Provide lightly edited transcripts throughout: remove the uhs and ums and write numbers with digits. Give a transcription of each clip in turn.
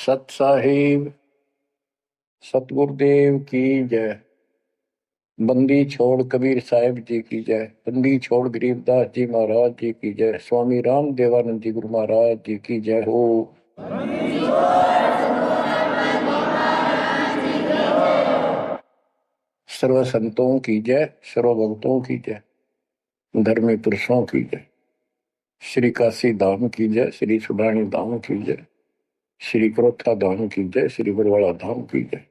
सत साहिब सतगुरुदेव की जय। बंदी छोड़ कबीर साहिब जी की जय। बंदी छोड़ गरीबदास जी महाराज जी की जय। स्वामी राम देवानंद जी गुरु महाराज जी की जय हो। सर्व संतों की जय, सर्व भक्तों की जय, धर्मी पुरुषों की जय। श्री काशी धाम की जय, श्री सुडानी धाम की जय, श्री क्रोथा धाम की जय, श्री बरवाड़ा धाम की जय।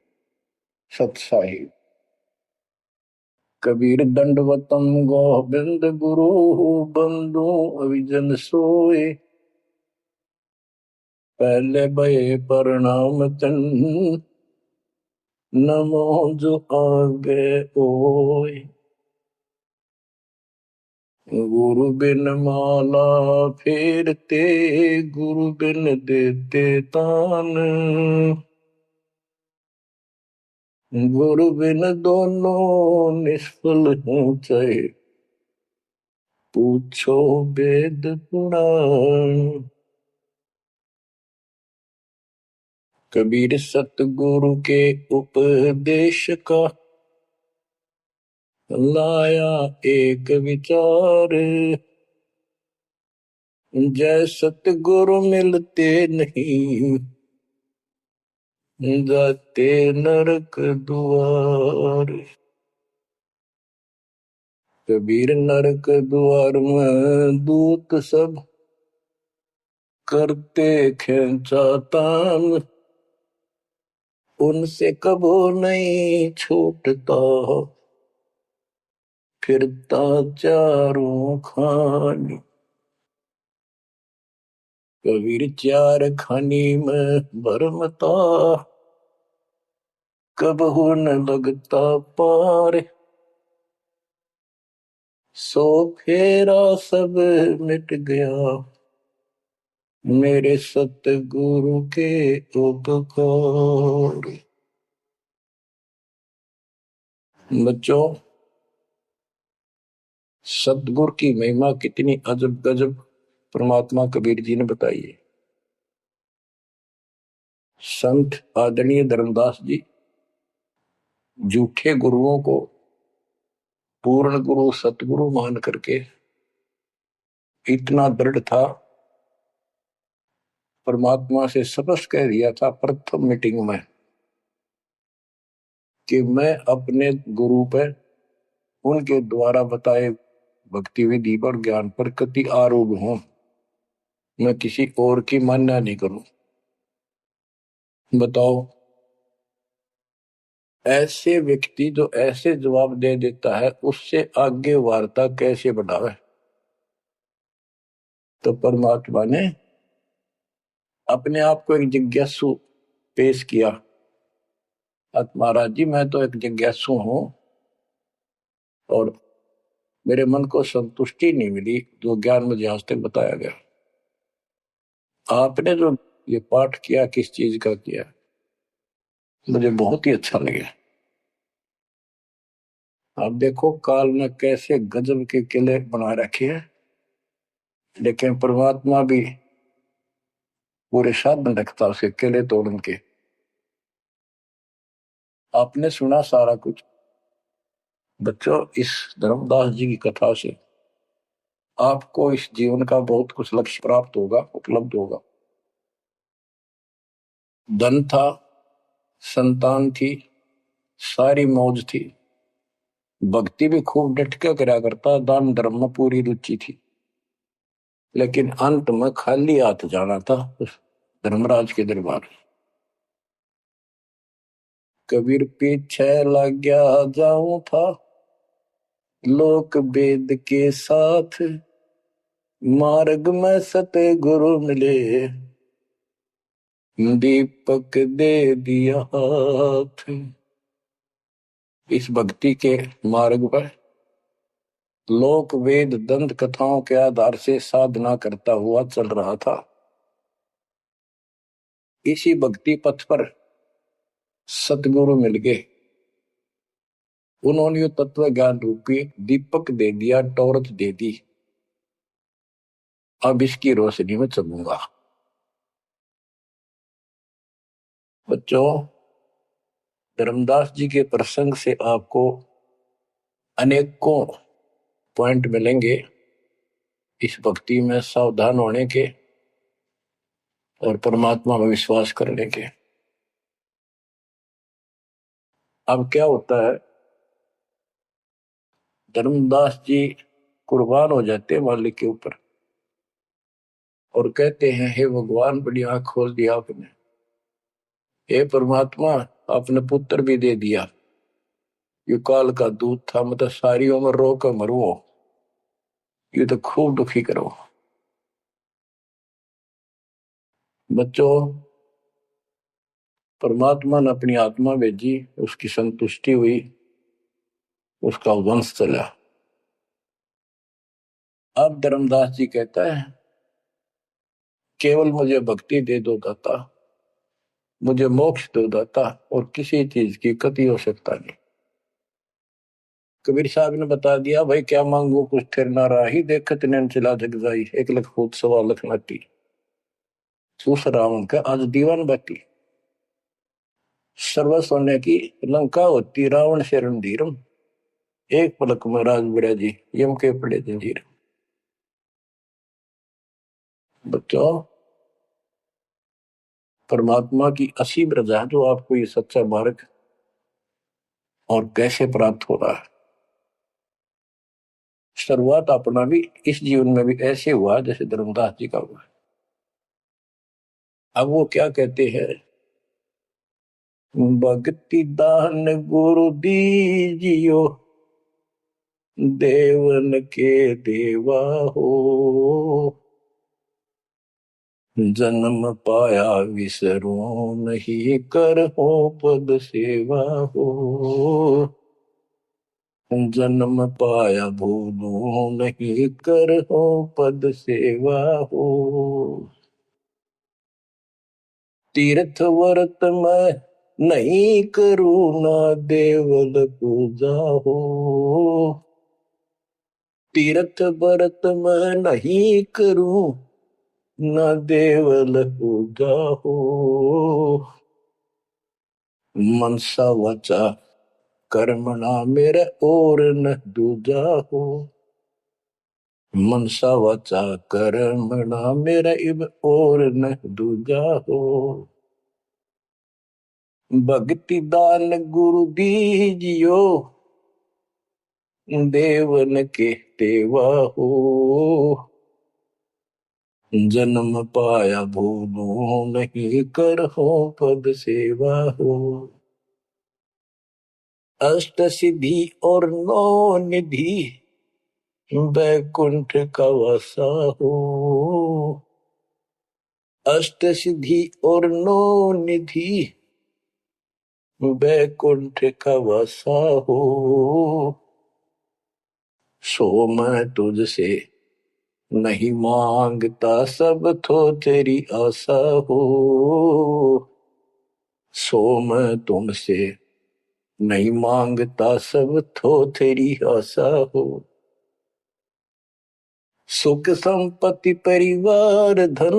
सत साहिब कबीर दंडवतम गोविंद गुरु बंधु अविजन सोए। पहले भये प्रणाम तन नमो जो आगे ओए। गुरु बिन माला फेरते, गुरु बिन देते तान। गुरु बिन दोनों निष्फल हो चाहे, पूछो वेद पुराण। कबीर सतगुरु के उपदेश का लाया एक विचार। जय सतगुरु मिलते नहीं, जाते नरक द्वार। कबीर नरक द्वार में दूत सब करते खेचा तान। उनसे कबो नहीं छूटता, फिरता चारों खानी। कबीर चार खानी में भरमता, कबहू न लगता पार। सो फेरा सब मिट गया, मेरे सतगुरु के उपकार। बच्चों, सतगुरु की महिमा कितनी अजब गजब परमात्मा कबीर जी ने बताई है। संत आदरणीय धर्मदास जी झूठे गुरुओं को पूर्ण गुरु सतगुरु मान करके इतना दृढ़ था, परमात्मा से स्पष्ट कह दिया था प्रथम मीटिंग में कि मैं अपने गुरु पर उनके द्वारा बताए भक्ति विधि पर ज्ञान पर कति आरूढ़ हूं। मैं किसी और की मान्य नहीं करूं। बताओ, ऐसे व्यक्ति जो ऐसे जवाब दे देता है उससे आगे वार्ता कैसे बढ़ावे। तो परमात्मा ने अपने आप को एक जिज्ञासु पेश किया। महाराज जी, मैं तो एक जिज्ञासु हूं और मेरे मन को संतुष्टि नहीं मिली जो ज्ञान मुझे आज तक बताया गया। आपने जो ये पाठ किया किस चीज का किया, मुझे बहुत ही अच्छा लगा। आप देखो काल ने कैसे गजब के किले बना रखे हैं, लेकिन परमात्मा भी पूरे साधन रखता उसके किले तोड़न के। आपने सुना सारा कुछ। बच्चों, इस धर्मदास जी की कथा से आपको इस जीवन का बहुत कुछ लक्ष्य प्राप्त होगा, उपलब्ध होगा। धन था, संतान थी, सारी मौज थी, भक्ति भी खूब डट के करा करता, दान धर्म में पूरी रुचि थी, लेकिन अंत में खाली हाथ जाना था उस धर्मराज के दरबार। कबीर पीछे लग गया जाऊं था, लोक वेद के साथ। मार्ग में सतगुरु मिले, दीपक दे दिया हाथ। इस भक्ति के मार्ग पर लोक वेद दंत कथाओं के आधार से साधना करता हुआ चल रहा था। इसी भक्ति पथ पर सतगुरु मिल गए। उन्होंने तत्व ज्ञान रूपी दीपक दे दिया, टॉर्च दे दी। अब इसकी रोशनी में चलूंगा। बच्चों, धर्मदास जी के प्रसंग से आपको अनेकों पॉइंट मिलेंगे इस भक्ति में सावधान होने के और परमात्मा में विश्वास करने के। अब क्या होता है, धर्मदास जी कुर्बान हो जाते हैं मालिक के ऊपर और कहते हैं, हे भगवान, बड़ी आंख खोल दिया आपने। हे परमात्मा, आपने पुत्र भी दे दिया। ये काल का दूध था, मतलब सारी उम्र रो कर मरो, ये तो खूब दुखी करो। बच्चों, परमात्मा ने अपनी आत्मा भेजी, उसकी संतुष्टि हुई, उसका वंश चला। अब धर्मदास जी कहता है, केवल मुझे भक्ति दे दो दाता, मुझे मोक्ष दो दाता, और किसी चीज की कति हो सकता नहीं। कबीर साहब ने बता दिया, भाई क्या मांगू कुछ थिर ना राही, देखत नैन चला जग जाई, 1 लख फूट 1.25 लाख नाटी, सूस रावण का आज दीवान बाटी। सर्व सोने की लंका होती, रावण से रणधीरम, एक पलक में राज बिराजी, यम के पड़े जंजीर। बच्चों, परमात्मा की असीम रजा जो आपको ये सच्चा मार्ग और कैसे प्राप्त हो रहा है। शुरुआत अपना भी इस जीवन में भी ऐसे हुआ जैसे धर्मदास जी का हुआ। अब वो क्या कहते हैं, भक्ति दान गुरु दीजियो, देवन के देवा हो, जन्म पाया विसरो नहीं, कर हो पद सेवा हो, जन्म पाया भूलो नहीं, कर हो पद सेवा हो, तीर्थ व्रत में नहीं करूँ ना देवल पूजा हो, तीर्थ व्रत में नहीं करूँ ना देवल पूजा हो, मनसा वचा कर्मणा मेरे और न दूजा हो, मनसा वचा कर्मणा मेरे इब और न दूजा हो, भक्ति दान गुरु दीजियो, देवन के देवा हो, जन्म पाया भूलो नहीं, कर हो पद सेवा हो, अष्ट सिद्धि और 9 निधि, बैकुंठ का वासा हो, अष्ट सिद्धि और 9 निधि, बैकुंठ का वासा हो, सो मैं तुझसे नहीं मांगता, सब तो तेरी आशा हो, सो मैं तुमसे नहीं मांगता, सब तो तेरी आशा हो, सुख संपत्ति परिवार धन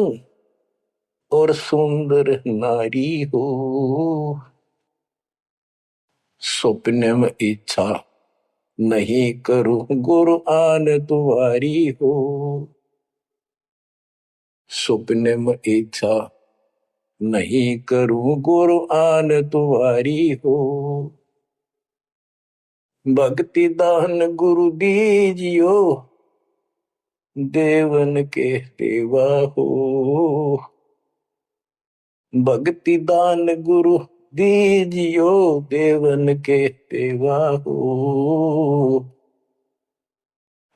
और सुंदर नारी हो, स्वप्न में इच्छा नहीं करूं, गुरु आन तुम्हारी हो, स्वप्न में इच्छा नहीं करूं, गुरु आन तुम्हारी हो, भक्ति दान गुरु दीजियो, देवन के देवा हो, भक्ति दान गुरु दीजियो, देवन के देवा हो,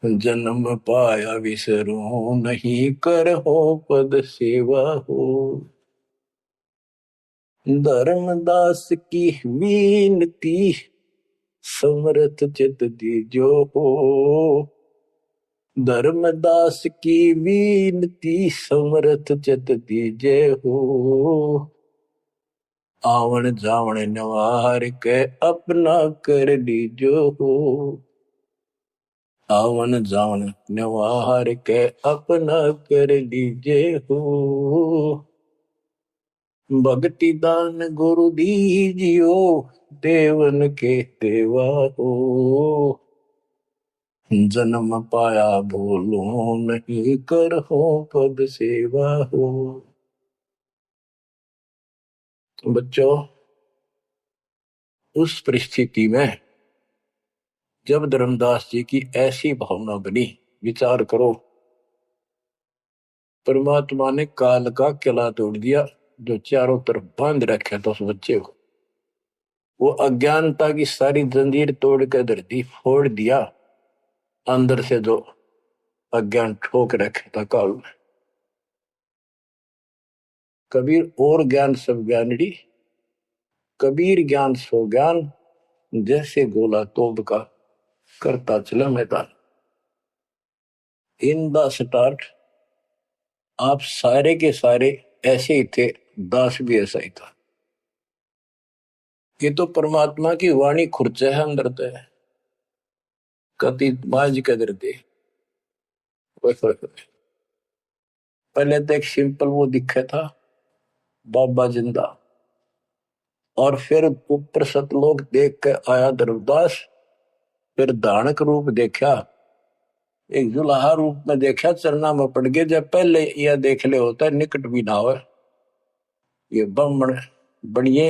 जन्म पाया विसरो नहीं, कर हो पद सेवा हो, धर्मदास की विनती, समर्थ चित दीजो हो, धर्मदास की विनती, समर्थ चित दीजे हो, आवन जावन नवार के अपना कर लीजो हो, आवन जावन नवार के अपना कर लीजे हो, भक्ति दान गुरु दीजियो, देवन के देवा हो। जन्म पाया भूलो नहीं, कर हो पद सेवा हो। बच्चों, उस परिस्थिति में जब धर्मदास जी की ऐसी भावना बनी, विचार करो, परमात्मा ने काल का किला तोड़ दिया जो चारों तरफ बांध रखे था उस बच्चे को। वो अज्ञानता की सारी जंजीर तोड़ कर धरती फोड़ दिया, अंदर से जो अज्ञान ठोक रखे था काल में। कबीर और ज्ञान सब ज्ञानड़ी, कबीर ज्ञान सो ज्ञान, जैसे गोला तोप का करता चला मैदान। इन द स्टार्ट आप सारे के सारे ऐसे ही थे, दास भी ऐसा ही था। ये तो परमात्मा की वाणी खुर्च है अंदर तो है, कति बाज कदर दे। पहले तो एक सिंपल वो दिखे था बाबा जिंदा, और फिर ऊपर सतलोक देख के आया धर्मदास, फिर दानक रूप देखा, एक जुलाहा रूप में देखा, चरना में पड़ गए। जब पहले यह देख ले होता है निकट भी ना हो, ये ब्राह्मण बनिए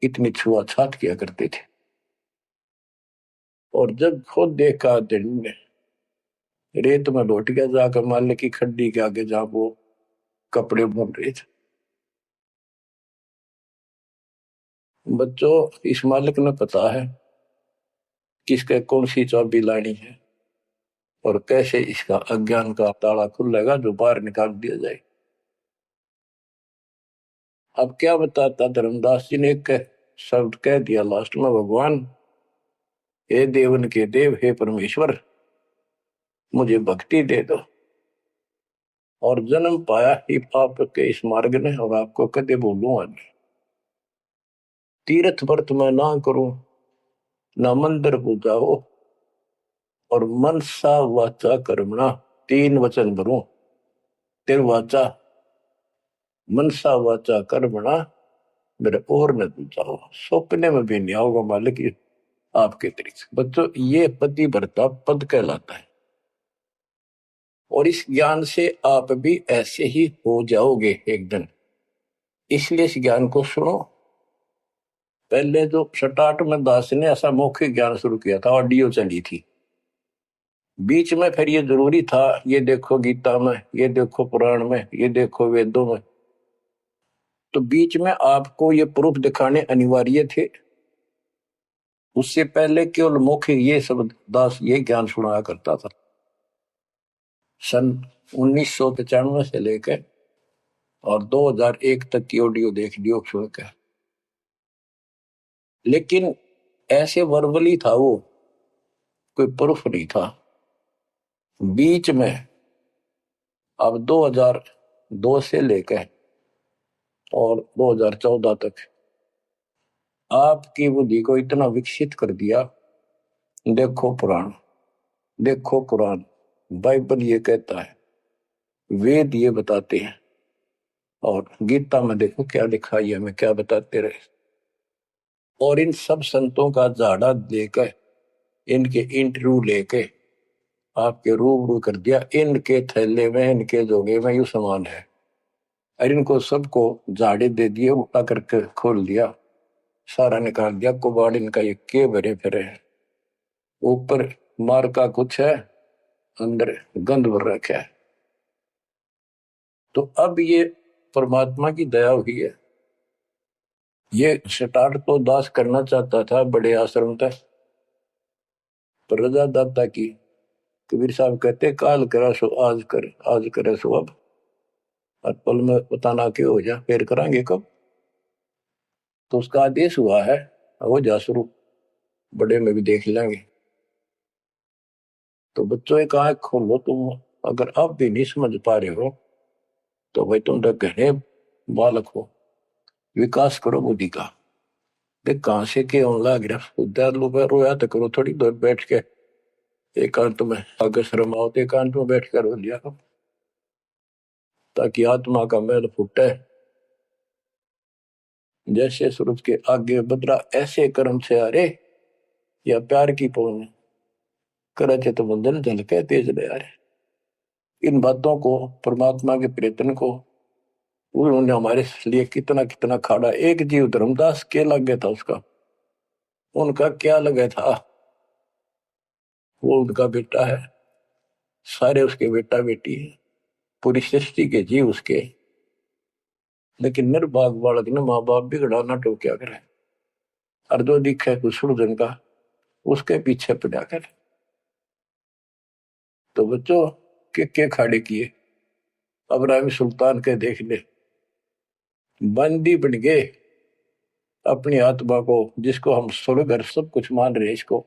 इतनी छुआछात किया करते थे। और जब खुद देखा दिन में रेत में लौट गया, जाकर माल्य की खड्डी के आगे जहां वो कपड़े बुन रहे थे। बच्चों, इस मालिक ने पता है किसके कौन सी चाबी लानी है और कैसे इसका अज्ञान का ताला खुलेगा जो बाहर निकाल दिया जाए। अब क्या बताता धर्मदास जी ने, एक शब्द कह दिया लास्ट में, भगवान हे देवन के देव, हे परमेश्वर मुझे भक्ति दे दो। और जन्म पाया ही आपके इस मार्ग ने, और आपको कदे बोलूं आज, तीर्थ व्रत में ना करूं, ना मंदिर पूजा हो, और मनसा वाचा कर्मणा, तीन वचन भरूं, तिरवाचा मनसा वाचा कर्मणा, मेरे और न दूजा हो, सपने में भी नहीं आओगे मालिक आपके तरीके। बच्चों, ये पति भरता पद कहलाता है, और इस ज्ञान से आप भी ऐसे ही हो जाओगे एक दिन। इसलिए इस ज्ञान को सुनो। पहले जो स्टार्ट में दास ने ऐसा मौखिक ज्ञान शुरू किया था, ऑडियो चली थी, बीच में फिर ये जरूरी था, ये देखो गीता में, ये देखो पुराण में, ये देखो वेदों में, तो बीच में आपको ये प्रूफ दिखाने अनिवार्य थे। उससे पहले केवल मौखिक ये सब दास ये ज्ञान सुनाया करता था। सन 1995 से लेकर और 2001 तक की ऑडियो देख लियो सुनकर, लेकिन ऐसे वर्बली था वो, कोई प्रूफ नहीं था। बीच में अब 2002 से लेकर और 2014 तक आपकी बुद्धि को इतना विकसित कर दिया। देखो पुराण, देखो कुरान, बाइबल ये कहता है, वेद ये बताते हैं, और गीता में देखो क्या लिखा है, हमें क्या बताते रहे। और इन सब संतों का झाड़ा देकर, इनके इंटरव्यू लेके आपके रूबरू कर दिया, इनके थैले में, इनके जोगे में यू सामान है, और इनको सबको झाड़े दे दिए, उल्टा करके खोल दिया, सारा निकाल दिया कुबाड़ इनका, ये के भरे फिरे हैं। ऊपर मार का कुछ है, अंदर गंध भर रखा है। तो अब ये परमात्मा की दया हुई है। ये स्टार्ट तो दास करना चाहता था बड़े आश्रम तक, पर रजा दाता की। कबीर साहब कहते, काल करा सो आज कर, आज करे सो अब, और पल में बताना क्यों हो जा, फिर करांगे कब। तो उसका आदेश हुआ है, हो जा शुरू, बड़े में भी देख लेंगे। तो बच्चों एक आंख खोलो, तुम अगर अब भी नहीं समझ पा रहे हो तो भाई तुम तो घने बालक हो, विकास करो बुद्धि का। देख कहां से के लग रहा, उद्यार लो रोया तो करो थोड़ी देर बैठ के, एकांत में, अगर शर्म आओ तो एकांत में बैठ कर रो लिया करो, ताकि आत्मा का मैल फूटे जैसे सूरज के आगे बदरा, ऐसे कर्म से आ रे, या प्यार की पौन करे थे तो बंधन झलके तेज ले आ रहे। इन बातों को, परमात्मा के प्रयत्न को उन्होंने हमारे लिए कितना कितना खाड़ा। एक जीव धर्मदास के लग गया था उसका, उनका क्या लगा था, वो उनका बेटा है, सारे उसके बेटा बेटी है, पूरी सृष्टि के जीव उसके। लेकिन निर्भाग बालक ने माँ बाप बिगड़ा ना टोक्या करे, और जो दिखे कुछ सुरजन का उसके पीछे पड़ा करे। तो बच्चों के खाड़े किए, अब्राहिम सुल्तान के देख ले, बंदी बन गए अपनी आत्मा को, जिसको हम स्वर्ग और सब कुछ मान रहे, इसको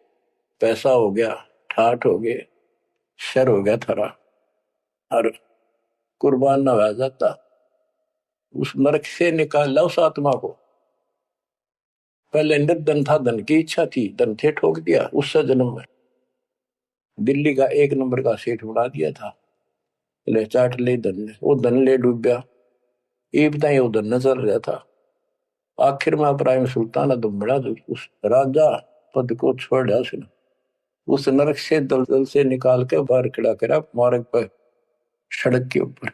पैसा हो गया, ठाठ हो गए, शर हो गया थारा, और कुर्बान ना हो जाता, उस नरक से निकाल ला उस आत्मा को। पहले निर्धन था, धन की इच्छा थी, धन थे ठोक दिया, उससे जन्म में दिल्ली का एक नंबर का सेठ बना दिया था, ले चाट ले धन ने, वो धन ले डूब गया, ये बताइए वो धन न चल रहा था। आखिर में इब्राहिम सुल्तान बड़ा उस राजा पद को छोड़ दिया उसने, उस नरक से दलदल से निकाल के बाहर खड़ा करा मार्ग पर, सड़क के ऊपर,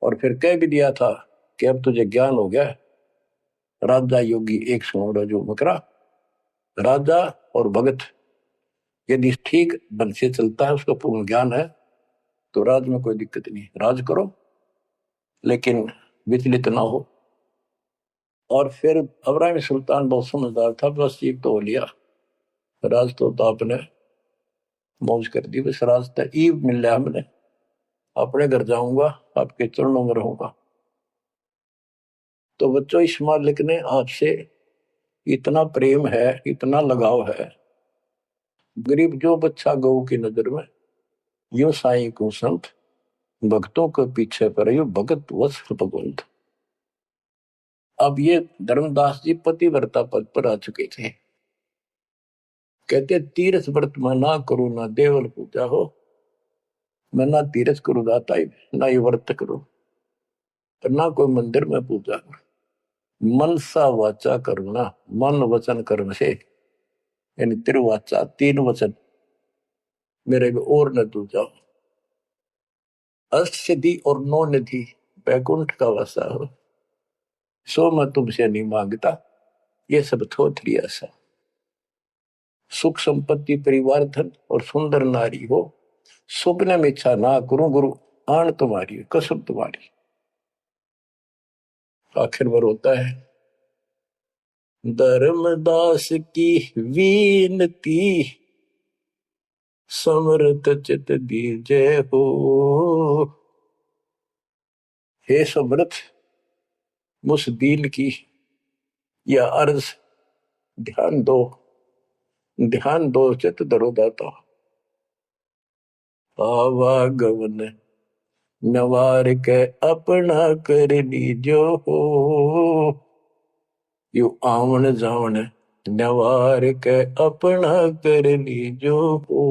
और फिर कह भी दिया था कि अब तुझे ज्ञान हो गया। राजा योगी एक सुनो जो मकरा, राजा और भगत यदि ठीक ढंग से चलता है, उसको पूर्ण ज्ञान है, तो राज में कोई दिक्कत नहीं, राज करो लेकिन विचलित ना हो। और फिर इब्राहिम सुल्तान बहुत समझदार था, बस एक तो हो लिया राज, तो आपने मौज कर दी, बस राज तो ईब मिल रहा, हमने अपने घर जाऊंगा, आपके चरणों में रहूंगा। तो बच्चों इस मालिक ने आपसे इतना प्रेम है, इतना लगाव है, गरीब जो बच्चा गऊ की नजर में, यो साई को संत भक्तों के पीछे पर यो भगत वत्स भगवंत। अब ये धर्मदास जी पतिव्रता पद पर आ चुके थे, कहते तीर्थ व्रत में ना करो ना देवल पूजा हो, मैं ना तीर्थ करूँ दाता ना ये व्रत करूं, ना कोई मंदिर में पूजा करूं, मन सा वाचा करना, मन वचन कर्म से, यानी तिरुवाचा, तीन वचन मेरे को और न तू जाओ, अष्टसिद्धि और नौ निधि बैकुंठ का वासा हो, सो मैं तुमसे नहीं मांगता, ये सब थोथरी ऐसा, सुख संपत्ति परिवार धन और सुंदर नारी हो, सुपने में इच्छा ना करूं गुरु, आन तुम्हारी कसम तुम्हारी। आखिर में रोता है, धर्मदास की वीनती समर्थ चित दीजे हो, हे समर्थ मुझ दीन की या अर्ज ध्यान दो, ध्यान दो चित धरो दाता, आवागमन नवार के अपना कर लीजो हो, यू आवन जावन नवार के अपना कर लीजो हो,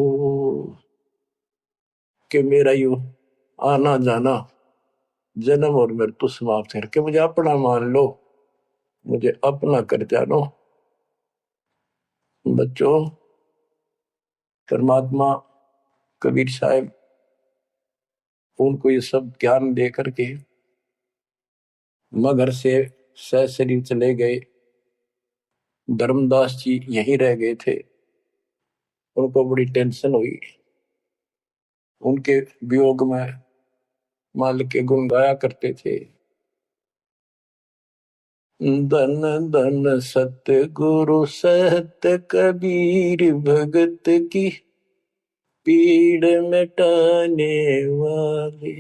कि मेरा यू आना जाना जन्म और मृत्यु समाप्त करके मुझे अपना मान लो, मुझे अपना कर जानो। बच्चों परमात्मा कबीर साहब उनको ये सब ज्ञान दे करके मगर से शरीर चले गए, धर्मदास जी यहीं रह गए थे, उनको बड़ी टेंशन हुई, उनके वियोग में मालिक के गुण गाया करते थे, धन धन सत्य गुरु सत्य कबीर भगत की पीड़ मिटाने वाले,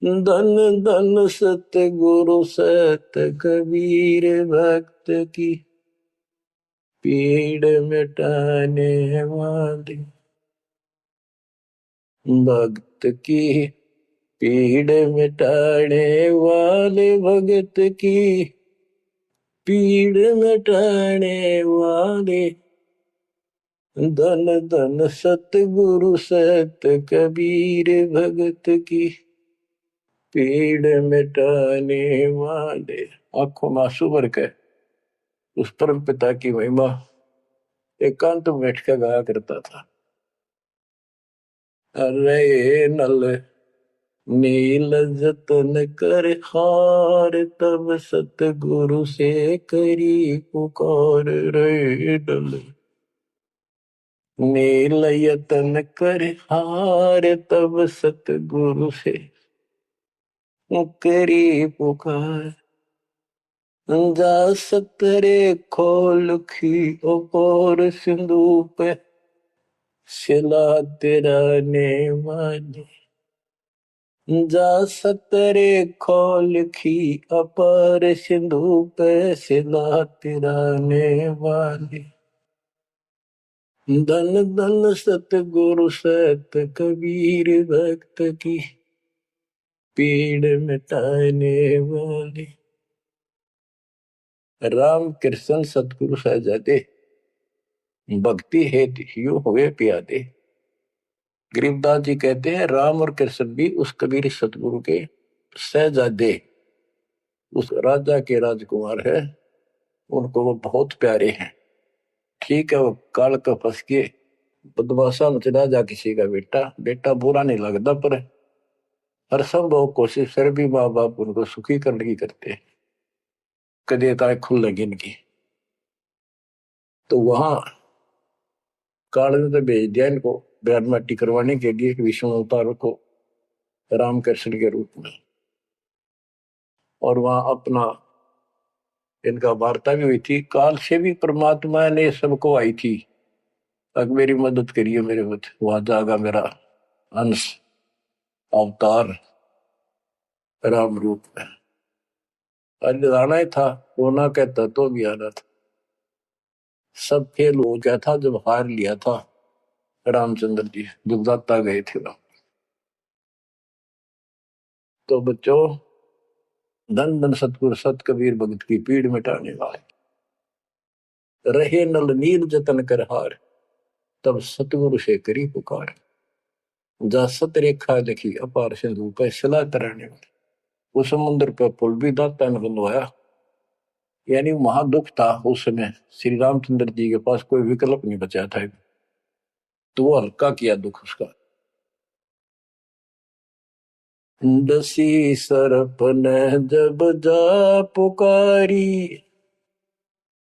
धन धन सत्य गुरु सत्य कबीर भक्त की पीड़ मिटाने वाले, भक्त की पीड़ मिटाने वाले, भगत की पीड़ मिटाने वाले, धन धन सतगुरु सत कबीर भगत की पीड़ मिटाने वाले। आंखों में आंसू भर के उस परम पिता की महिमा एकांत में बैठ कर गाया करता था। अरे नल नील जतन कर हार, तब सतगुरु से करी पुकार। रे नल नील यतन कर हार, तब सतगुरु से करी पुकार। जा सतरे खोल खी और सिंधु पे सिला तेरा ने वाली। जा सतरे खोल खी अपार सिंधु पे सिला तेरा ने वाली। धन धन सतगुरु सत कबीर भक्त की पीड़ मिटाने वाली। राम कृष्ण सतगुरु सहजादे, भक्ति हेतु ह्यू हुए प्यादे। गरीबदास जी कहते हैं राम और कृष्ण भी उस कबीर सतगुरु के सहजादे, उस राजा के राजकुमार है, उनको वो बहुत प्यारे हैं। ठीक है, वो काल का फंस के बदमाशा में चला जा किसी का बेटा, बेटा बुरा नहीं लगता, पर हर संभव कोशिश फिर भी माँ बाप उनको सुखी करने की करते हैं, कदे ताए खुल लगी इनकी। तो वहां काल ने तो भेज दिया इनको बयान माटी करवाने के लिए विष्णु अवतार को राम कृष्ण के रूप में। और वहां अपना इनका वार्ता भी हुई थी। काल से भी परमात्मा ने सबको आई थी, अब मेरी मदद करिए मेरे मत, वहां जागा मेरा अंश अवतार राम रूप में। आज आना ही था, वो ना कहता तो भी आना था। सब फेल हो गया था जब हार लिया था रामचंद्र जी, जब दाता गए थे ना। तो बच्चों, धन धन सतगुरु सत कबीर भगत की पीड़ मिटाने वाले। रहे नल नील जतन कर हार, तब सतगुरु से करी पुकार। जा सत रेखा लिखी अपार सिंधु पे सिला तराने वाले। उस समुद्र पे पुल भी दाता ने बनवाया। यानी वहां दुख था उस समय, श्री रामचंद्र जी के पास कोई विकल्प नहीं बचा था, तो वो हल्का किया दुख उसका। दसी सरप ने जब जा पुकारी,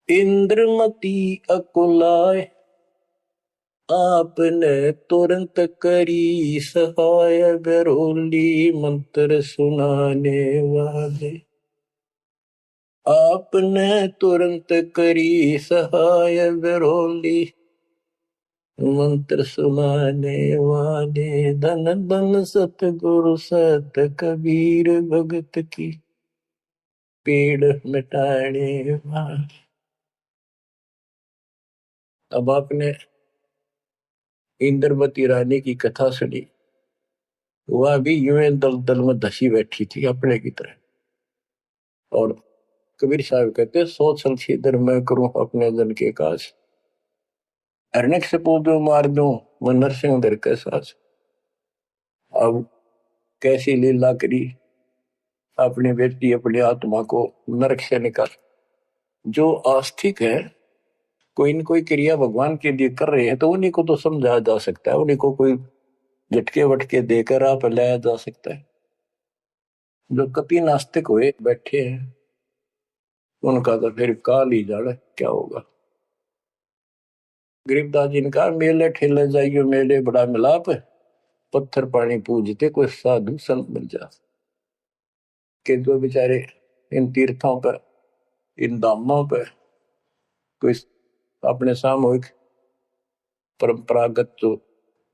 इंद्रमती अकुलाए। आपने तुरंत करी सहाय, बरोली मंत्र सुनाने वाले। आपने तुरंत करी सहाय, बरोली मंत्र सुनाने वाले। धन धन सतगुरु सत कबीर भगत की पीड़ मिटाने वाले। अब आपने इंद्रवती रानी की कथा सुनी, वह भी यूं दल दल में धसी बैठी थी अपने की तरह। और कबीर साहब कहते, सोच छलछीदर मैं करूं अपने जन के काज, अरण्यक से पूजो मार दूं मैं नरसिंह दर के साथ। अब कैसी लीला करी, अपनी बेटी अपनी आत्मा को नरक से निकाल। जो आस्तिक है, कोई न कोई क्रिया भगवान के लिए कर रहे हैं, तो उन्हीं को तो समझाया जा सकता है, उन्हीं को कोई झटके वटके देकर आप लाया जा सकता है। जो कति नास्तिक हुए बैठे हैं, उनका तो फिर काल ही जाने क्या होगा। गरीबदास जी ने कहा, मेले ठेले जाइयो मेले बड़ा मिलाप, पत्थर पानी पूजते कोई साधु संत मिल जा। के जो बेचारे इन तीर्थों पर, इन धामों पर कोई अपने सामूहिक परंपरागत जो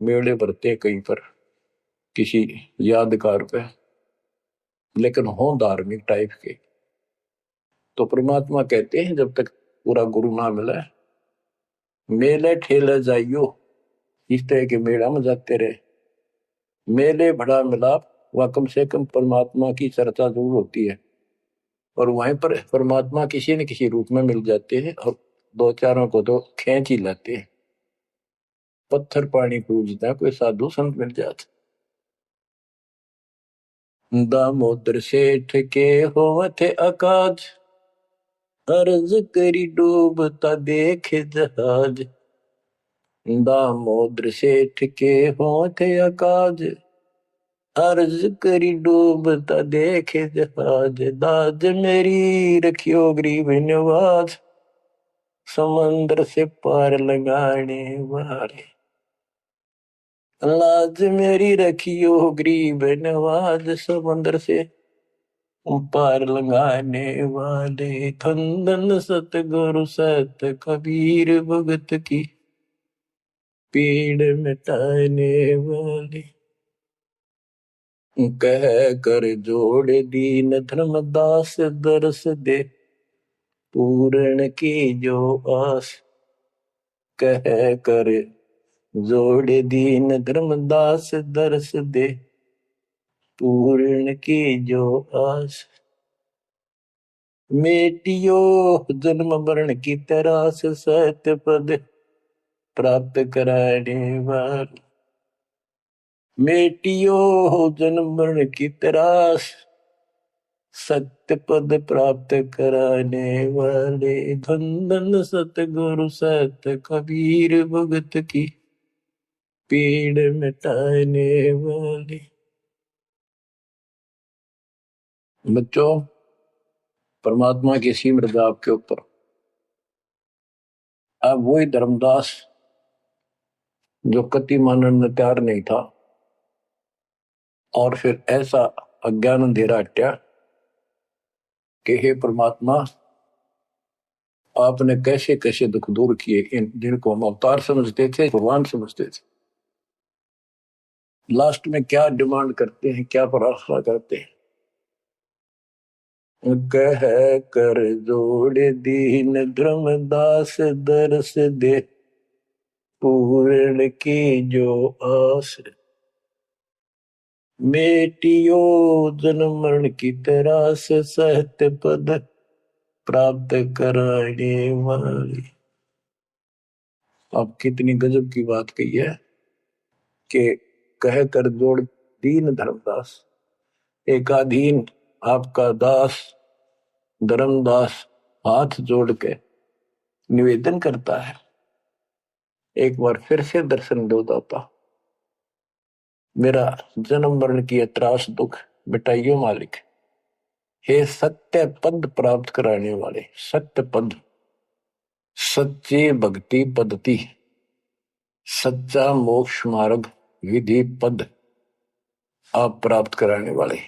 मेले भरते कहीं पर किसी यादगार पे, लेकिन हो धार्मिक टाइप के, तो परमात्मा कहते हैं जब तक पूरा गुरु ना मिला, मेले ठेले जाइयो, इस तरह के मेला में जाते रहे। मेले बड़ा मिलाप, वह कम से कम परमात्मा की चर्चा जरूर होती है, और वहीं पर परमात्मा किसी न किसी रूप में मिल जाते हैं, और दो चारों को तो खींच ही लाते हैं। पत्थर पानी पूजता कोई साधु संत मिल जाता। दामोदर सेठ के होवत अकाज, अर्ज करी डूबता देखे जहाज। दामोदर सेठ के होवत अकाज, अर्ज करी डूबता देखे जहाज। दाज मेरी रखियो गरीब नवाज, समंदर से पार लगाने वाले। लाज मेरी रखियो गरीब नवाज, समंदर से पार लगाने वाले। धन सतगुरु सत कबीर भगत की, पीड़ मिटाने वाले। कह कर जोड़ दीन धर्मदास, दरस दे पूर्ण की जो आस। कह कर जोड़ दीन धर्मदास, दरस दे पूर्ण की जो आस। मेटियो जन्म मरण की तरास, सत्य पद प्राप्त कराने वाले। मेटियो जन्म मरण की तरास, सत्य पद प्राप्त कराने वाले। धन धन सतगुरु सत कबीर भगत की, पीड़ मिटाने वाले। बच्चों, परमात्मा की सिमरन आपके ऊपर। अब वही धर्मदास जो कति मानने में तैयार नहीं था, और फिर ऐसा अज्ञान अंधेरा हटा कि हे परमात्मा, आपने कैसे कैसे दुख दूर किए। इन जिनको हम अवतार समझते थे, भगवान समझते थे, लास्ट में क्या डिमांड करते हैं, क्या प्रार्थना करते हैं। कह कर जोड़ दीन धर्मदास, दरस दे पूर्ण की जो आस। मेटियो जन्म मरण की तरास, सत्य पद प्राप्त कराने वाली। अब कितनी गजब की बात कही है कि कह कर जोड़ दीन धर्मदास। एक अधीन आपका दास धर्मदास हाथ जोड़ के निवेदन करता है, एक बार फिर से दर्शन दो दाता। मेरा जन्म मरण की त्रास दुख मिटाइयो मालिक। हे सत्य पद प्राप्त कराने वाले। सत्य पद, सच्ची भक्ति पद्धति, सच्चा मोक्ष मार्ग विधि पद आप प्राप्त कराने वाले।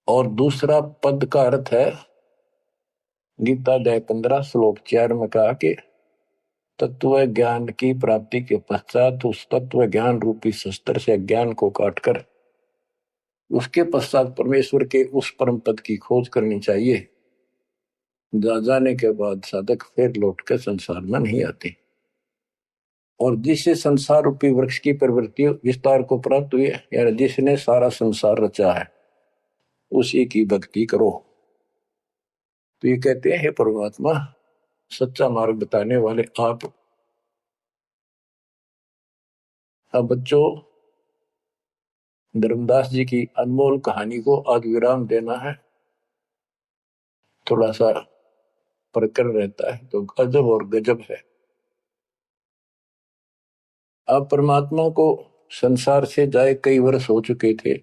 और दूसरा पद का अर्थ है, गीता अध्याय 15 श्लोक 4 में कहा कि तत्व ज्ञान की प्राप्ति के पश्चात उस तत्व ज्ञान रूपी शस्त्र से ज्ञान को काटकर उसके पश्चात परमेश्वर के उस परम पद की खोज करनी चाहिए। जाने के बाद साधक फिर लौटकर संसार में नहीं आते। और जिससे संसार रूपी वृक्ष की प्रवृत्ति विस्तार को प्राप्त हुई है, यानी जिसने सारा संसार रचा है, उसी की भक्ति करो। तो ये कहते हैं, हे परमात्मा, सच्चा मार्ग बताने वाले आप। अब बच्चों, धर्मदास जी की अनमोल कहानी को आज विराम देना है। थोड़ा सा प्रकरण रहता है तो गजब और गजब है। अब परमात्मा को संसार से जाए कई वर्ष हो चुके थे।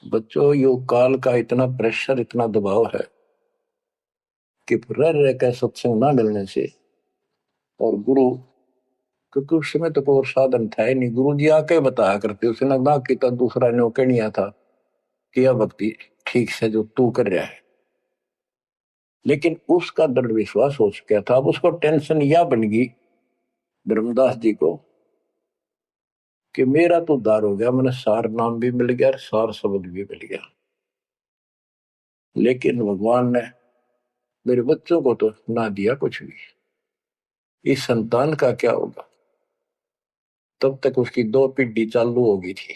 बच्चों, योग काल का इतना प्रेशर, इतना दबाव है कि रह रह कर सत्संग न मिलने से, और गुरु, क्योंकि उस समय तो कोई साधन था ही नहीं, गुरु जी आके बताया करते, उसने ना किया दूसरा ने कहनिया था कि यह भक्ति ठीक से जो तू कर रहा है। लेकिन उसका दृढ़ विश्वास हो चुका था। अब उसको टेंशन यह बन गई धर्मदास जी को कि मेरा तो उद्धार हो गया, मैंने सार नाम भी मिल गया, सार शब्द भी मिल गया, लेकिन भगवान ने मेरे बच्चों को तो ना दिया कुछ भी। इस संतान का क्या होगा? तब तक उसकी दो पीढ़ी चालू हो गई थी।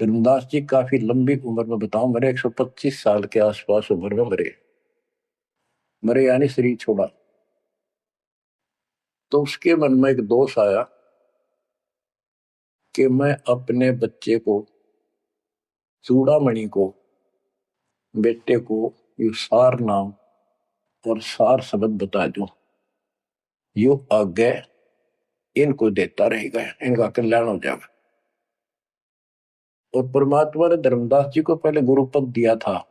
धर्मदास जी काफी लंबी उम्र में, बताऊं, मेरे 125 साल के आसपास उम्र में मरे। मरे यानी शरीर छोड़ा। तो उसके मन में एक दोष आया कि मैं अपने बच्चे को चूड़ामणि को, बेटे को यू सार नाम और सार शब्द बता दो, यू आगे इनको देता रहेगा, इनका कल्याण हो जाएगा। और परमात्मा ने धर्मदास जी को पहले गुरुपद दिया था।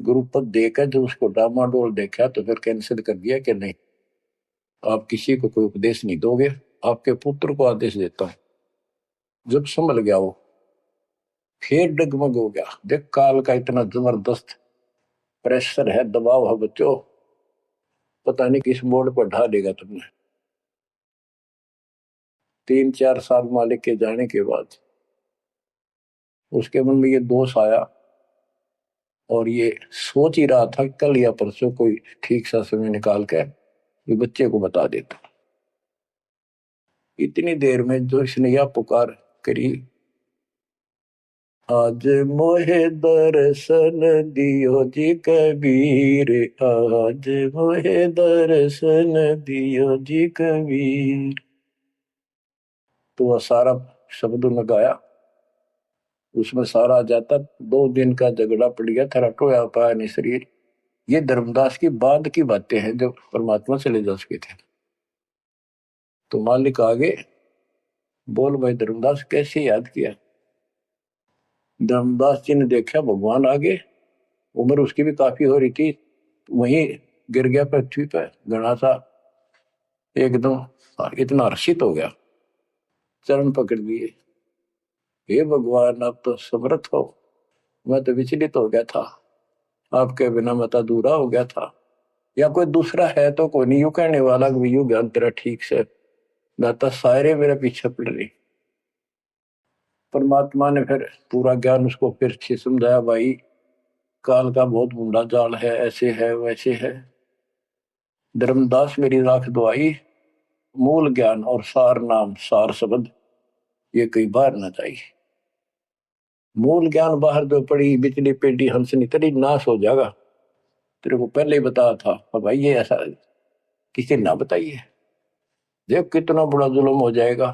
गुरुपद देकर जब उसको डामाडोल देखा तो फिर कैंसिल कर दिया कि नहीं, आप किसी को कोई उपदेश नहीं दोगे, आपके पुत्र को आदेश देता हूं। जब संभल गया वो, फिर डगमग हो गया। देख काल का इतना जबरदस्त प्रेशर है, दबाव है बच्चों, पता नहीं किस मोड़ पर ढा देगा तुमने। 3-4 साल मालिक के जाने के बाद उसके मन में ये दोष आया और ये सोच ही रहा था कल या परसों कोई ठीक सा समय निकाल कर ये बच्चे को बता देता। इतनी देर में जो इसने यह पुकार करी, आज मोहे दर्शन दियो जी कबीर, आज मोहे दर्शन दियो जी कबीर। तो वह सारा शब्द में गाया, उसमें सारा जाता। 2 दिन का झगड़ा पड़ गया था, रटोया पाया नहीं शरीर। ये धर्मदास की बाद की बातें हैं जब परमात्मा चले जा चुके थे। तो मालिक आगे बोल भाई धर्मदास कैसे याद किया। धर्मदास जी ने देखा भगवान आगे, उम्र उसकी भी काफी हो रही थी, वहीं गिर गया पृथ्वी पर घना सा, एकदम इतना हर्षित हो गया, चरण पकड़ लिए। हे भगवान आप तो समर्थ हो, मैं तो विचलित हो गया था, आपके बिना मैं तो अधूरा हो गया था। या कोई दूसरा है तो कोई नहीं, यू कहने वाला यू ज्ञान तेरा ठीक से दाता, सारे मेरे पीछे पड़ रही। परमात्मा ने फिर पूरा ज्ञान उसको फिर से समझाया, भाई काल का बहुत बूढ़ा जाल है, ऐसे है वैसे है। धर्मदास मेरी राख दुआई, मूल ज्ञान और सार नाम सार शब्द ये कई बार ना चाहिए। मूल ज्ञान बाहर जो पड़ी बिजली पेटी हंसनी तेरी नाश हो जाएगा। तेरे को पहले ही बताया था, भाई ये ऐसा किसी ना बताइए, देख कितना बड़ा जुल्म हो जाएगा।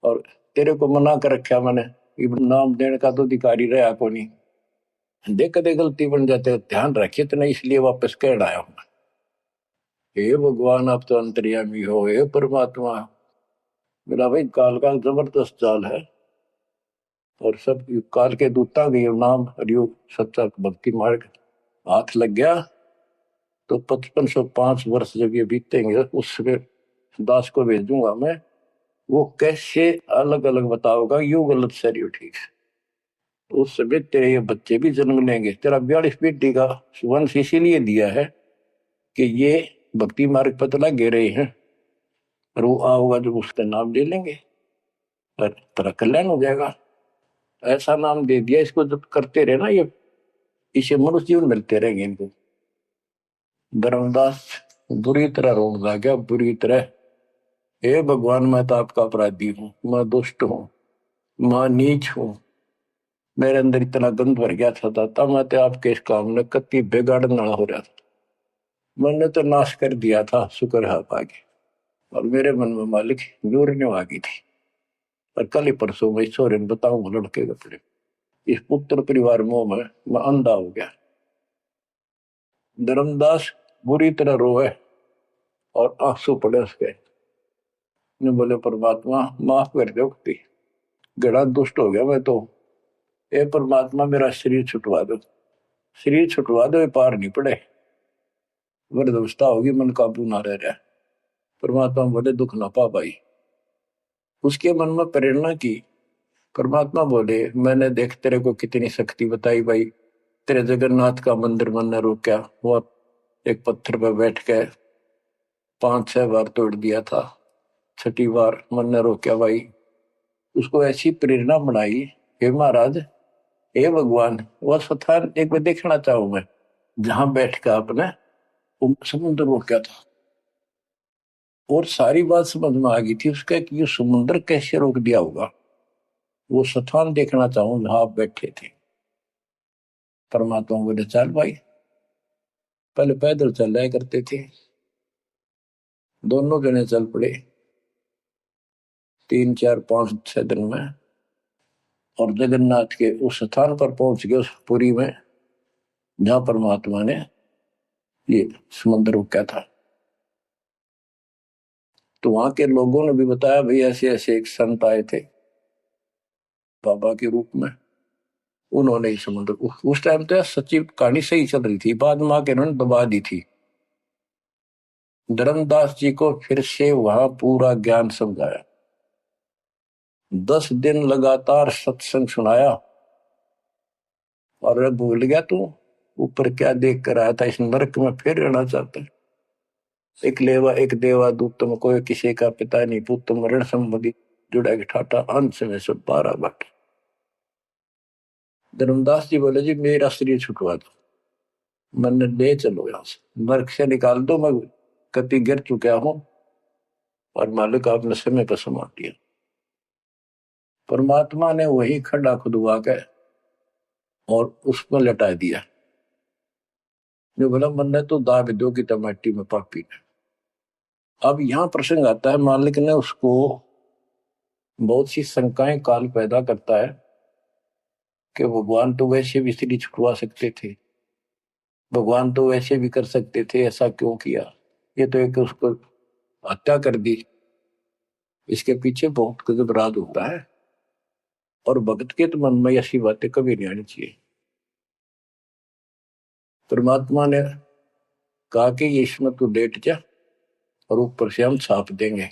और तेरे को मना कर रखा मैंने, नाम देने का तो अधिकारी रहा को नहीं, देख कदे गलती बन जाते, ध्यान रखिए तो नहीं, इसलिए वापस कह आया हूं। हे भगवान आप तो अंतर्यामी हो, हे परमात्मा। मेरा भाई काल का जबरदस्त जाल है, और सब काल के दूता भी नाम हरियोग सच्चा भक्ति मार्ग हाथ लग गया तो 5505 वर्ष जब ये बीतेंगे उसमें दास को भेजूंगा मैं, वो कैसे अलग अलग बताओगा, यू गलत सर यू ठीक है। उस समय तेरे ये बच्चे भी जन्म लेंगे, तेरा 42 पीढ़ी का वंश इसीलिए दिया है कि ये भक्ति मार्ग पर तो लगे रहे हैं, और वो आओगा जब उसका नाम ले लेंगे और तेरा कल्याण हो जाएगा। ऐसा नाम दे दिया, इसको जब करते रहे ना, ये इसे मनुष्य जीवन मिलते रहेंगे इनको। धर्मदास बुरी तरह रोन ला गया, बुरी तरह। हे भगवान मैं तो आपका अपराधी हूं, मैं दुष्ट हूं, मैं नीच हूं, मेरे अंदर इतना गंद भर गया था दाता, मैं तो आपके इस काम ने कति बेगाड़ ना हो रहा था, मैंने तो नाश कर दिया था, शुक्र है आप आगे। और मेरे मन में मालिक जोरने आ गई थी। और कल ही परसों मैं ईश्वर बताऊं लड़के कपड़े इस पुत्र परिवार मोह में मैं अंधा हो गया। धर्मदास बुरी तरह रोए और आंसू पड़े उसके। ने बोले परमात्मा माफ कर दो, गड़ा दुष्ट हो गया मैं तो, ए परमात्मा मेरा शरीर छुटवा दो, शरीर छुटवा दो, पार नहीं पड़े, वृद्धावस्था होगी, मन काबू ना रह रहा। परमात्मा बोले दुख ना पा भाई। उसके मन में प्रेरणा की। परमात्मा बोले मैंने देख तेरे को कितनी शक्ति बताई भाई, तेरे जगन्नाथ का मंदिर मैंने रोका, वो एक पत्थर पर बैठ के 5-6 बार तोड़ दिया था, 6ठी बार मैंने रोका भाई। उसको ऐसी प्रेरणा बनाई, हे महाराज हे भगवान वह स्थान एक बार देखना चाहूं मैं जहां बैठ कर आपने समुद्र रोका था। और सारी बात समझ में आ गई थी उसका कि ये समुद्र कैसे रोक दिया होगा, वो स्थान देखना चाहूं जहां आप बैठे थे। परमात्मा बोले चल भाई, पहले पैदल चल रहा करते थे, दोनों जने चल पड़े। 3-4-5-6 दिन में और जगन्नाथ के उस स्थान पर पहुंच गए, उस पुरी में जहां परमात्मा ने ये समुद्र रोका था। तो वहां के लोगों ने भी बताया भाई ऐसे ऐसे एक संत आए थे बाबा के रूप में, उन्होंने ही समुद्र, उस टाइम तो सच्ची कहानी सही चल रही थी, बाद में आके उन्होंने दबा दी थी। धर्मदास जी को फिर से वहां पूरा ज्ञान समझाया, 10 दिन लगातार सत्संग सुनाया। और भूल गया तू ऊपर क्या देख कर आया था, इस नरक में फिर रहना चाहता है। एक लेवा एक देवा दूत तुम कोई किसी का पिता नहीं पुत तुम ऋण संबंधी जुड़ा के ठाटा अंश में सब 12 बट। धर्मदास जी बोले जी मेरा शरीर छुटवा दो, मन ले चलो यहां से, नरक से निकाल दो, मैं कति गिर चुका हूं और मालिक आपने समय पर संभाल दिया। परमात्मा ने वही खड्डा खुदवा के और उसको लटा दिया। जो बोला मन ने तो दाब दो की टमाटी में पापी ने। अब यहां प्रसंग आता है, मालिक ने उसको बहुत सी शंकाएं काल पैदा करता है कि भगवान तो वैसे भी स्त्री छुटवा सकते थे, भगवान तो वैसे भी कर सकते थे, ऐसा क्यों किया, ये तो एक उसको हत्या कर दी। इसके पीछे बहुत गजब राज होता है और भक्त के तो मन में ऐसी बातें कभी नहीं आनी चाहिए। परमात्मा ने कहा कि ये इसमें तू लेट जा और ऊपर से हम छाप देंगे,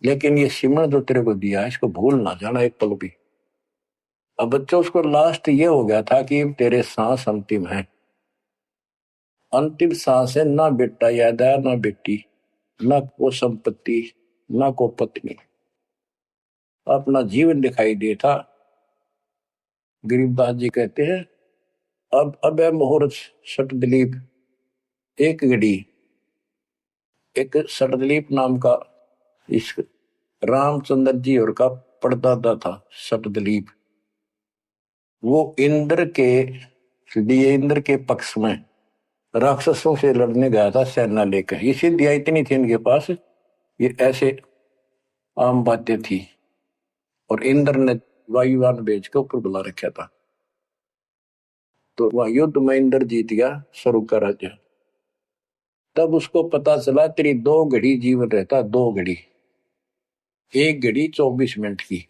लेकिन ये सिमरण जो तेरे को दिया है इसको भूल ना जाना एक पल भी। अब बच्चों उसको लास्ट ये हो गया था कि तेरे सांस अंतिम है, अंतिम सांस है, ना बेटा याद आया ना बेटी, ना को संपत्ति ना को पत्नी, अपना जीवन दिखाई दे था। गरीबदास जी कहते हैं अब है मुहूर्त सट दिलीप, एक घड़ी एक सटदलीप नाम का इस रामचंद्र जी और का पड़दादा था सटदलीप, वो इंद्र के लिए इंद्र के पक्ष में राक्षसों से लड़ने गया था सेना लेकर। ये सिद्धियां इतनी थी इनके पास, ये ऐसे आम बातें थी। और इंद्र ने वायुयान भेज के ऊपर बुला रखा था, तो वह युद्ध में इंद्र जीत गया स्वर्ग का राज्य। तब उसको पता चला तेरी 2 घड़ी जीवन रहता, 2 घड़ी, 1 घड़ी 24 मिनट की।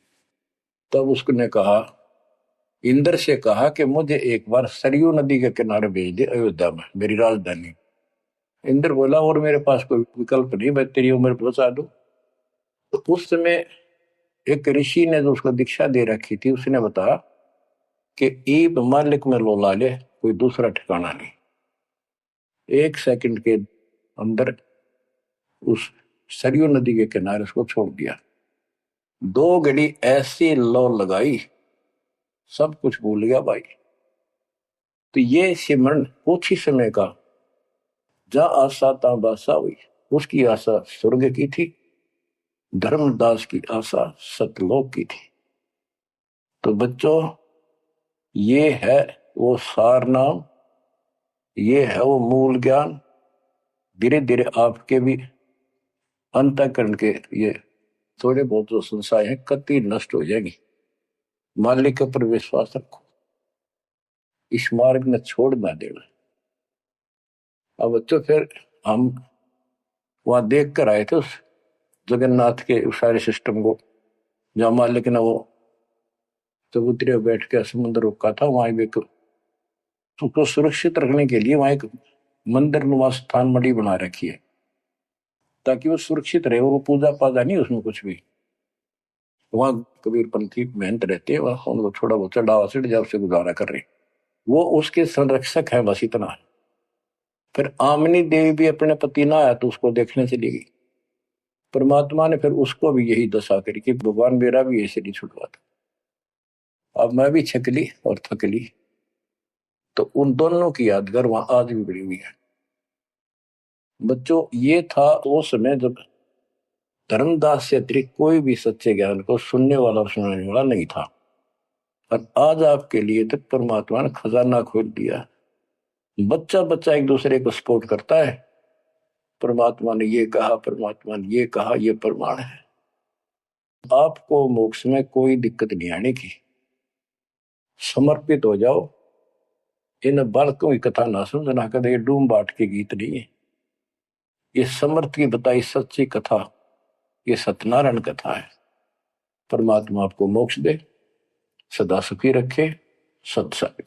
तब उसने कहा, इंद्र से कहा कि मुझे एक बार सरयू नदी के किनारे भेज दे अयोध्या में, मेरी राजधानी। इंद्र बोला और मेरे पास कोई विकल्प नहीं, मैं तेरी उम्र पहुंचा दूं। तो उस समय एक ऋषि ने जो उसको दीक्षा दे रखी थी उसने बताया कि ईब मालिक में लोला ले, कोई दूसरा ठिकाना नहीं। 1 सेकंड के अंदर उस सरयू नदी के किनारे उसको छोड़ दिया। 2 घड़ी ऐसी लो लगाई, सब कुछ भूल गया भाई। तो ये सिमरन कुछ ही समय का, जा आशा ता बासा हुई, उसकी आशा स्वर्ग की थी, धर्मदास की आशा सतलोक की थी। तो बच्चों ये है वो सार नाम, ये है वो मूल ज्ञान। धीरे धीरे आपके भी अंतःकरण के ये थोड़े बहुत जो संशय हैं कति नष्ट हो जाएंगी। मालिक पर विश्वास रखो, इस मार्ग में छोड़ ना देना। अब बच्चों फिर हम वहां देख कर आए थे उस जगन्नाथ के सारे सिस्टम को, जहां मालिक ने वो चबूतरे बैठ के समुद्र रोका था। वहां भी उसको सुरक्षित रखने के लिए वहां एक मंदिर नुमा स्थान मणि बना रखी है, ताकि वो सुरक्षित रहे, वो पूजा पाजा नहीं उसमें कुछ भी। वहां कबीरपंथी मेहनत रहते हैं, वहां उनको थोड़ा बहुत चढ़ावा सिट जाओ से गुजारा कर रहे, वो उसके संरक्षक है, बस इतना है। फिर आमनी देवी भी अपने पति ना आया तो उसको देखने चली गई। परमात्मा ने फिर उसको भी यही दशा करी कि भगवान मेरा भी ऐसे नहीं छुटवा था। अब मैं भी छकली और थकली, तो उन दोनों की यादगार वहां आज भी बड़ी हुई है। बच्चों ये था वो समय जब धर्मदास से अतिरिक्त कोई भी सच्चे ज्ञान को सुनने वाला और सुनाने वाला नहीं था, और आज आपके लिए तो परमात्मा ने खजाना खोल दिया। बच्चा बच्चा एक दूसरे को सपोर्ट करता है, परमात्मा ने ये कहा, परमात्मा ने ये कहा, ये प्रमाण है। आपको मोक्ष में कोई दिक्कत नहीं आने की। समर्पित हो जाओ। इन बालकों की कथा ना समझना कदे डूम बाट के गीत नहीं है। ये समर्थ की बताई सच्ची कथा, ये सत्यनारायण कथा है। परमात्मा आपको मोक्ष दे, सदा सुखी रखे। सत्संग।